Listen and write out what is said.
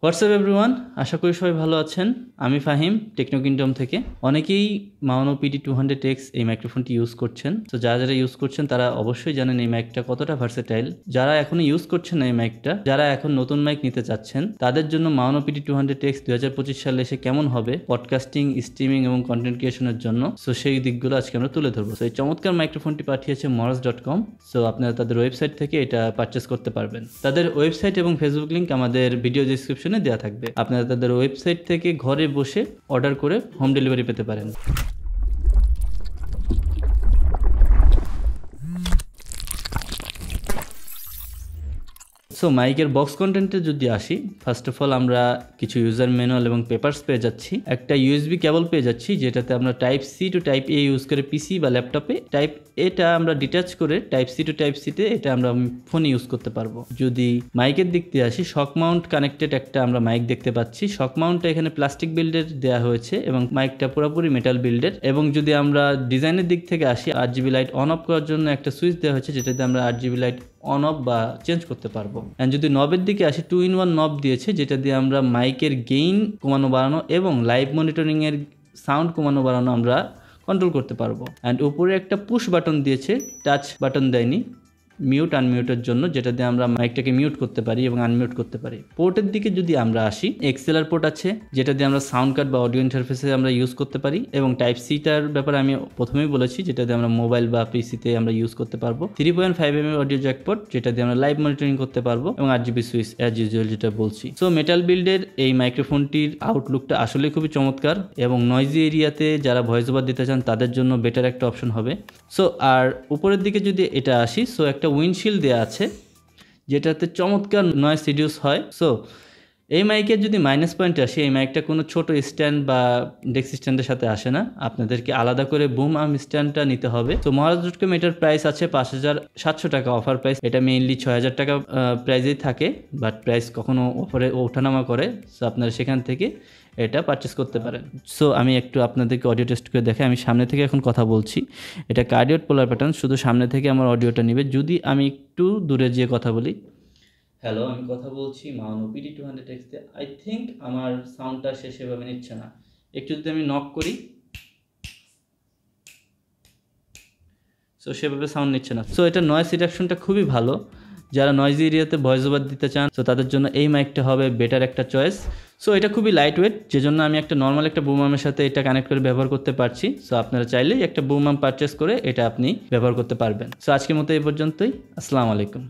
WhatsApp everyone, আশা করি সবাই ভালো আছেন। আমি ফাহিম, টেকনো কিংডম থেকে। অনেকেই মাউনো PD200X এই মাইক্রোফোনটি ইউজ করছেন। তো যারা ইউজ করছেন তারা অবশ্যই জানেন এই মাইকটা কতটা ভার্সেটাইল। যারা এখনো ইউজ করছেন না এই মাইকটা, যারা এখন নতুন মাইক নিতে চাচ্ছেন, তাদের জন্য মাউনো PD200X 2025 সালে এসে কেমন হবে পডকাস্টিং, স্ট্রিমিং এবং কন্টেন্ট ক্রিয়েশনের জন্য, সো সেই দিকগুলো আজকে আমরা তুলে ধরবো। তো এই চমৎকার মাইক্রোফোনটি পাঠিয়েছে moraz.com। সো আপনারা তাদের ওয়েবসাইট থেকে এটা পারচেস করতে পারবেন। তাদের ওয়েবসাইট এবং ফেসবুক লিঙ্ক আমাদের ভিডিও ডেসক্রিপশনে দেওয়া থাকবে। আপনারা তাদের ওয়েবসাইট থেকে ঘরে বসে অর্ডার করে হোম ডেলিভারি পেতে পারেন। সো মাইকের বক্স কন্টেন্টে যদি আসি, ফার্স্ট অফ অল আমরা কিছু ইউজার ম্যানুয়াল এবং পেপারস পেয়ে যাচ্ছি। একটা USB কেবল পেয়ে যাচ্ছি, যেটাতে আমরা টাইপ সি টু টাইপ এ ইউজ করে পিসি বা ল্যাপটপে, টাইপ এটা আমরা ডিটাচ করে টাইপ সি টু টাইপ সিতে এটা আমরা ফোনে ইউজ করতে পারবো। যদি মাইকের দিক দিয়ে আসি, শক মাউন্ট কানেক্টেড একটা আমরা মাইক দেখতে পাচ্ছি। শক মাউন্টটা এখানে প্লাস্টিক বিল্ডের দেওয়া হয়েছে এবং মাইকটা পুরোপুরি মেটাল বিল্ডের। এবং যদি আমরা ডিজাইনের দিক থেকে আসি, RGB লাইট অন অফ করার জন্য একটা সুইচ দেওয়া হয়েছে, যেটাতে আমরা RGB লাইট অন অফ বা চেঞ্জ করতে পারবো। অ্যান্ড যদি নবের দিকে আসি, 2-in-1 নব দিয়েছে, যেটা দিয়ে আমরা মাইকের গেইন কমানো বাড়ানো এবং লাইভ মনিটরিংয়ের সাউন্ড কমানো বাড়ানো আমরা কন্ট্রোল করতে পারবো। অ্যান্ড উপরে একটা পুশ বাটন দিয়েছে, টাচ বাটন দেয়নি মিউট আনমিউটের জন্য, যেটা দিয়ে আমরা মাইকটাকে মিউট করতে পারি এবং আনমিউট করতে পারি। পোর্টের দিকে যদি আমরা আসি, XLR পোর্ট আছে, যেটা দিয়ে আমরা সাউন্ড কার্ড বা অডিও ইন্টারফেসে আমরা ইউজ করতে পারি। এবং টাইপ সিটার ব্যাপারে আমি প্রথমেই বলেছি, যেটা দিয়ে আমরা মোবাইল বা পিসিতে আমরা ইউজ করতে পারবো। 3.5mm অডিও জ্যাক পোর্ট, যেটা দিয়ে আমরা লাইভ মনিটরিং করতে পারবো, এবং RGB সুইচ অ্যাজ ইউজুয়াল যেটা বলছি। সো মেটাল বিল্ডের এই মাইক্রোফোনটির আউটলুকটা আসলে খুবই চমৎকার এবং নয়েজি এরিয়াতে যারা ভয়েস ওভার দিতে চান তাদের জন্য বেটার একটা অপশন হবে। সো আর উপরের দিকে যদি এটা আসি, সো একটা উইন্ডশিল্ড দেওয়া আছে, যেটাতে চমৎকার নয়েজ রিডিউস হয়। সো এই মাইকের যদি মাইনাস পয়েন্টে আসি, এই মাইকটা কোনো ছোট স্ট্যান্ড বা ডেস্ক স্ট্যান্ডের সাথে আসে না, আপনাদেরকে আলাদা করে বুম আর্ম স্ট্যান্ডটা নিতে হবে। তো moraz.com এটার প্রাইস আছে 5,700 টাকা অফার প্রাইস। এটা মেইনলি 6,000 টাকা প্রাইসেই থাকে, বাট প্রাইস কখনো অফারে ওঠানামা করে। সো আপনারা সেখান থেকে এটা পারচেস করতে পারেন। সো আমি একটু আপনাদেরকে অডিও টেস্ট করে দেখাই। আমি সামনে থেকে এখন কথা বলছি, এটা কার্ডিওড পোলার প্যাটার্ন, শুধু সামনে থেকে আমার অডিওটা নেবে। যদি আমি একটু দূরে যেয়ে কথা বলি, হ্যালো, আমি কথা বলছি মাউনো PD200X তে, আই থিঙ্ক আমার সাউন্ডটা সে সেভাবে নিচ্ছে না। একটু যদি আমি নক করি, সো সেভাবে সাউন্ড নিচ্ছে না। সো এটা নয়েজ রিডাকশনটা খুবই ভালো। যারা নয়েজি এরিয়াতে ভয়েস ওভার দিতে চান, সো তাদের জন্য এই মাইকটা হবে বেটার একটা চয়েস। সো এটা খুবই লাইট ওয়েট, যেজন্য আমি একটা নর্মাল একটা বুম আর্মের সাথে এটা কানেক্ট করে ব্যবহার করতে পারছি। সো আপনারা চাইলেই একটা বুম আর্ম পারচেস করে এটা আপনি ব্যবহার করতে পারবেন। সো আজকের মতো এই পর্যন্তই। আসসালামু আলাইকুম।